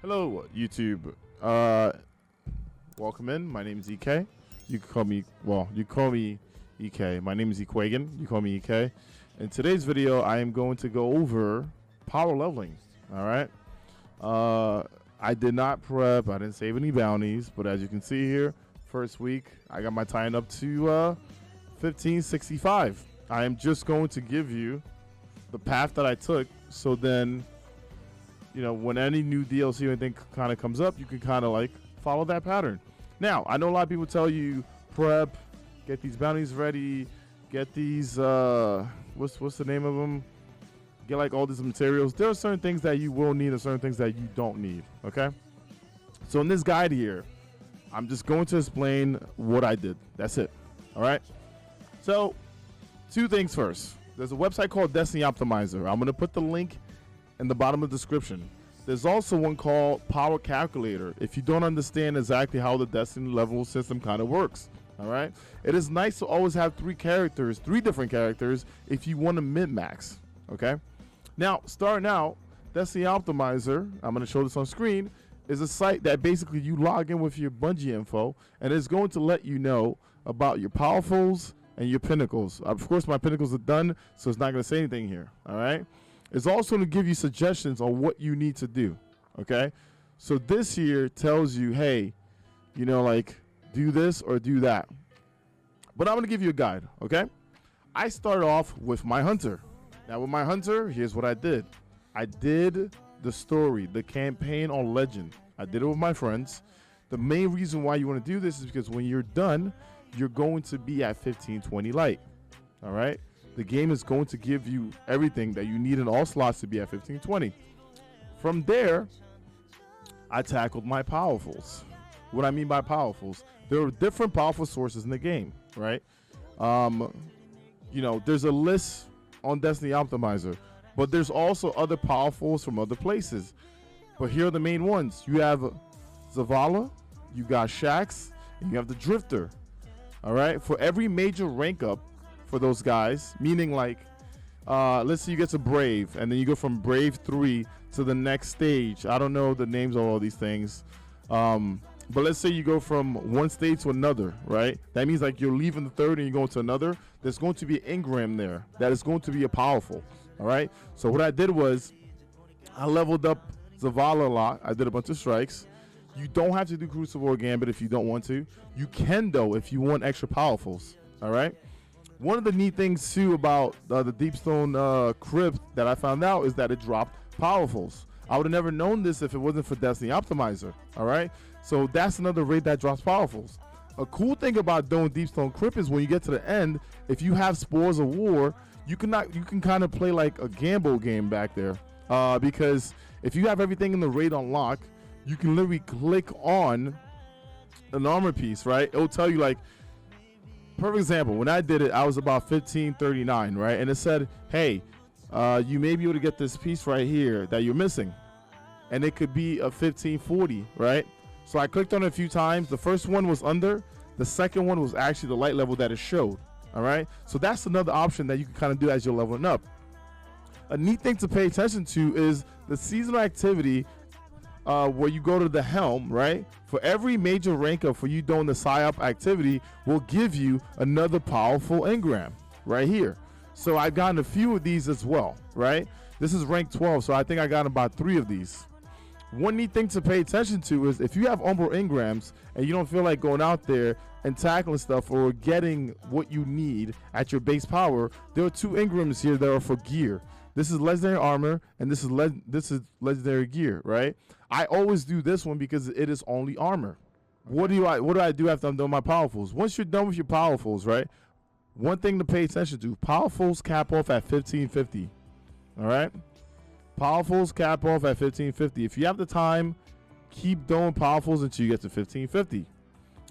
Hello, YouTube. Welcome in. My name is EK. You can call me, EK. My name is Ekuegan. You call me EK. In today's video, I am going to go over power leveling. All right. I did not prep. I didn't save any bounties, but as you can see here, first week I got my tie-in up to 1565. I am just going to give you the path that I took, so then, you know, when any new DLC or anything kind of comes up, you can kind of like follow that pattern. Now, I know a lot of people tell you prep, get these bounties ready, get these what's the name of them? Get like all these materials. There are certain things that you will need and certain things that you don't need. Okay. So in this guide here, I'm just going to explain what I did. That's it. All right. So, two things first. There's a website called Destiny Optimizer. I'm going to put the link in the bottom of the description. There's also one called Power Calculator if you don't understand exactly how the Destiny level system kind of works. All right. It is nice to always have three different characters if you want to min-max. Okay. Now, starting out, Destiny Optimizer, I'm going to show this on screen, is a site that basically you log in with your Bungie info, and it's going to let you know about your powerfuls and your pinnacles. Of course, my pinnacles are done, so it's not going to say anything here. All right. It's also going to give you suggestions on what you need to do. Okay. So this here tells you, hey, you know, like do this or do that. But I'm going to give you a guide. Okay. I start off with my hunter. Now with my hunter, here's what I did. I did the story, the campaign on Legend. I did it with my friends. The main reason why you want to do this is because when you're done, you're going to be at 1520 light. All right. The game is going to give you everything that you need in all slots to be at 1520. From there, I tackled my powerfuls. What I mean by powerfuls, there are different powerful sources in the game, right? You know, there's a list on Destiny Optimizer, but there's also other powerfuls from other places. But here are the main ones. You have Zavala, you got Shax, and you have the Drifter. All right, for every major rank up for those guys, meaning like, let's say you get to Brave, and then you go from Brave 3 to the next stage. I don't know the names of all these things, but let's say you go from one stage to another, right? That means like you're leaving the third and you're going to another. There's going to be an engram there that is going to be a powerful. All right. So what I did was I leveled up Zavala a lot. I did a bunch of strikes. You don't have to do Crucible or Gambit if you don't want to. You can though if you want extra powerfuls. All right. One of the neat things too about the Deepstone Crypt that I found out is that it dropped powerfuls. I would have never known this if it wasn't for Destiny Optimizer. All right. So that's another raid that drops powerfuls. A cool thing about doing Deepstone Crypt is when you get to the end, if you have Spores of War, you can kind of play like a gamble game back there. Because if you have everything in the raid unlock, you can literally click on an armor piece, right? It'll tell you like, perfect example, when I did it, I was about 1539, right? And it said, hey, you may be able to get this piece right here that you're missing. And it could be a 1540, right? So I clicked on it a few times. The first one was under. The second one was actually the light level that it showed. All right. So that's another option that you can kind of do as you're leveling up. A neat thing to pay attention to is the seasonal activity where you go to the helm, right? For every major rank up for you doing the PSYOP activity will give you another powerful engram right here. So I've gotten a few of these as well, right? This is rank 12. So I think I got about 3 of these. One neat thing to pay attention to is if you have Umbral engrams and you don't feel like going out there and tackling stuff or getting what you need at your base power, there are 2 engrams here that are for gear. This is legendary armor and this is legendary gear, right? I always do this one because it is only armor. What do I do after I'm done with my powerfuls? Once you're done with your powerfuls, right? One thing to pay attention to, powerfuls cap off at 1550. All right? Powerfuls cap off at 1550. If you have the time, keep doing powerfuls until you get to 1550.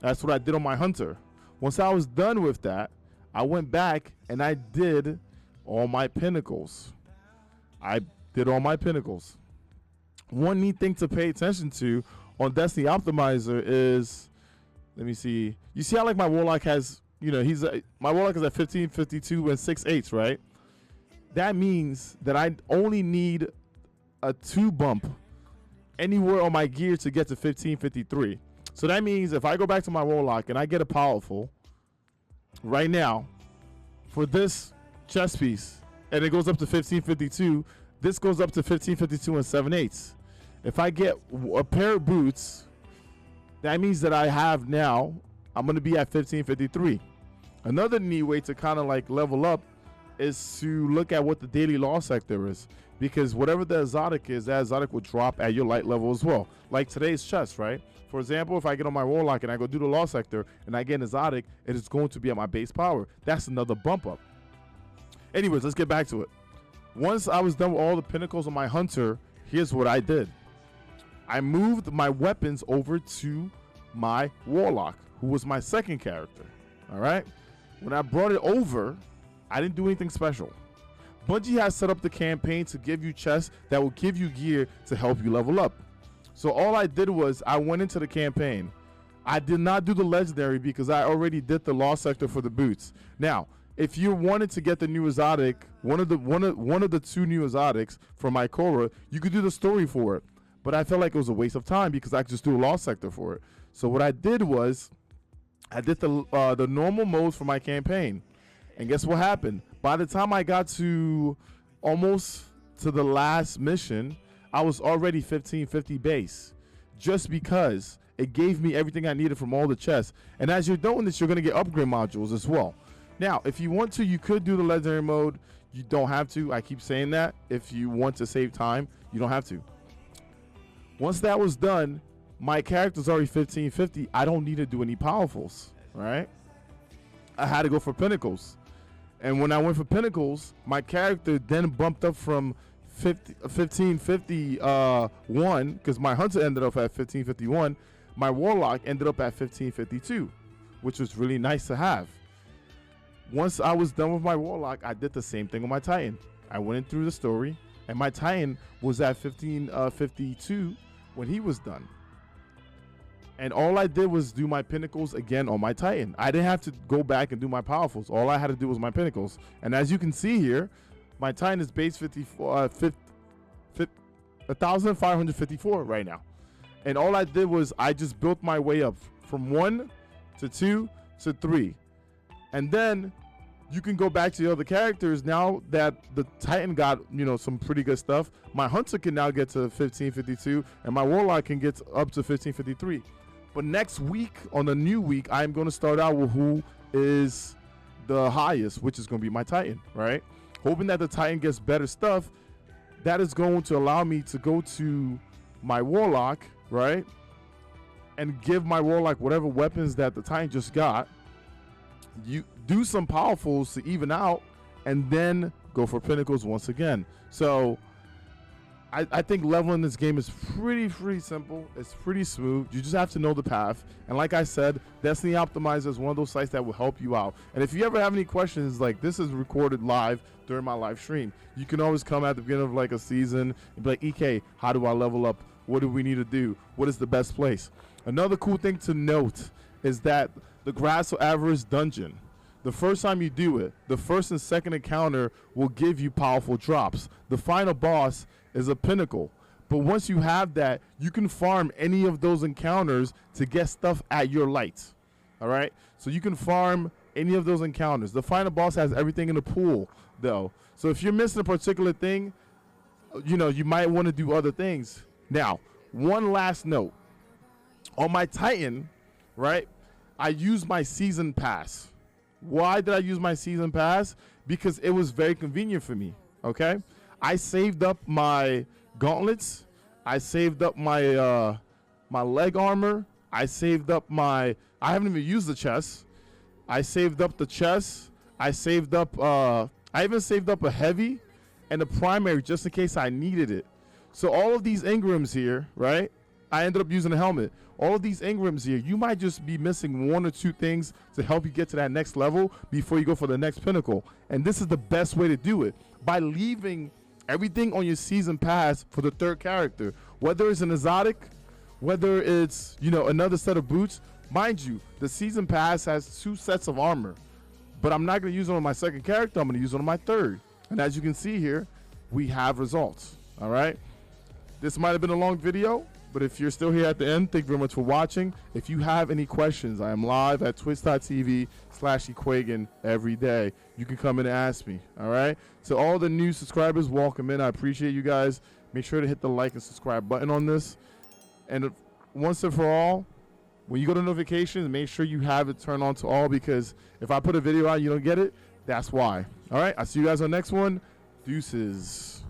That's what I did on my hunter. Once I was done with that, I went back and I did all my pinnacles. One neat thing to pay attention to on Destiny Optimizer is, let me see. You see how like my Warlock has, you know, my Warlock is at 1552 and 6/8, right? That means that I only need a 2 bump anywhere on my gear to get to 1553. So that means if I go back to my Warlock and I get a powerful right now for this chest piece, and it goes up to 1552, this goes up to 1552 and 7/8. If I get a pair of boots, that means that I have now, I'm going to be at 1553. Another neat way to kind of like level up is to look at what the daily law sector is, because whatever the exotic is, that exotic will drop at your light level as well. Like today's chest, right? For example, if I get on my Warlock and I go do the law sector and I get an exotic, it is going to be at my base power. That's another bump up. Anyways, let's get back to it. Once I was done with all the pinnacles on my hunter, here's what I did. I moved my weapons over to my Warlock, who was my second character. All right? When I brought it over, I didn't do anything special. Bungie has set up the campaign to give you chests that will give you gear to help you level up. So all I did was I went into the campaign. I did not do the legendary because I already did the law sector for the boots. Now, if you wanted to get the new exotic, one of the two new exotics from my Korra, you could do the story for it. But I felt like it was a waste of time because I could just do a law sector for it. So what I did was I did the normal modes for my campaign. And guess what happened? By the time I got to almost to the last mission, I was already 1550 base, just because it gave me everything I needed from all the chests. And as you're doing this, you're going to get upgrade modules as well. Now, if you want to, you could do the legendary mode. You don't have to. I keep saying that. If you want to save time, you don't have to. Once that was done, my character's already 1550. I don't need to do any powerfuls, right? I had to go for pinnacles. And when I went for pinnacles, my character then bumped up from 1551, because my hunter ended up at 1551. My Warlock ended up at 1552, which was really nice to have. Once I was done with my Warlock, I did the same thing with my Titan. I went in through the story, and my Titan was at 1552 when he was done. And all I did was do my pinnacles again on my Titan. I didn't have to go back and do my powerfuls. All I had to do was my pinnacles. And as you can see here, my Titan is base 1,554 right now. And all I did was I just built my way up from 1 to 2 to 3. And then you can go back to the other characters. Now that the Titan got, some pretty good stuff, my Hunter can now get to 1552, and my Warlock can get up to 1553. But next week, on the new week, I'm going to start out with who is the highest, which is going to be my Titan, right? Hoping that the Titan gets better stuff. That is going to allow me to go to my Warlock, right? And give my Warlock whatever weapons that the Titan just got. You do some powerfuls to even out, and then go for pinnacles once again. So I think leveling this game is pretty simple. It's pretty smooth. You just have to know the path. And like I said, Destiny Optimizer is one of those sites that will help you out. And if you ever have any questions, like this is recorded live during my live stream, you can always come at the beginning of like a season and be like, EK, how do I level up? What do we need to do? What is the best place? Another cool thing to note is that the Grass of Avarice dungeon, the first time you do it, the first and second encounter will give you powerful drops. The final boss is a pinnacle. But once you have that, you can farm any of those encounters to get stuff at your light. All right? So you can farm any of those encounters. The final boss has everything in the pool, though. So if you're missing a particular thing, you might want to do other things. Now, one last note. On my Titan, right, I used my season pass. Why did I use my season pass? Because it was very convenient for me, okay? I saved up my gauntlets. I saved up my my leg armor. I saved up I haven't even used the chest. I saved up the chest. I saved up, I even saved up a heavy and a primary just in case I needed it. So all of these engrams here, right? I ended up using a helmet. All of these engrams here, you might just be missing one or two things to help you get to that next level before you go for the next pinnacle. And this is the best way to do it, by leaving everything on your season pass for the third character. Whether it's an exotic, whether it's, another set of boots. Mind you, the season pass has 2 sets of armor. But I'm not going to use it on my second character. I'm going to use it on my third. And as you can see here, we have results. All right? This might have been a long video, but if you're still here at the end, thank you very much for watching. If you have any questions, I am live at twitch.tv/Ekuegan every day. You can come in and ask me, all right? So all the new subscribers, welcome in. I appreciate you guys. Make sure to hit the like and subscribe button on this. And once and for all, when you go to notifications, make sure you have it turned on to all, because if I put a video out and you don't get it, that's why. All right? I'll see you guys on the next one. Deuces.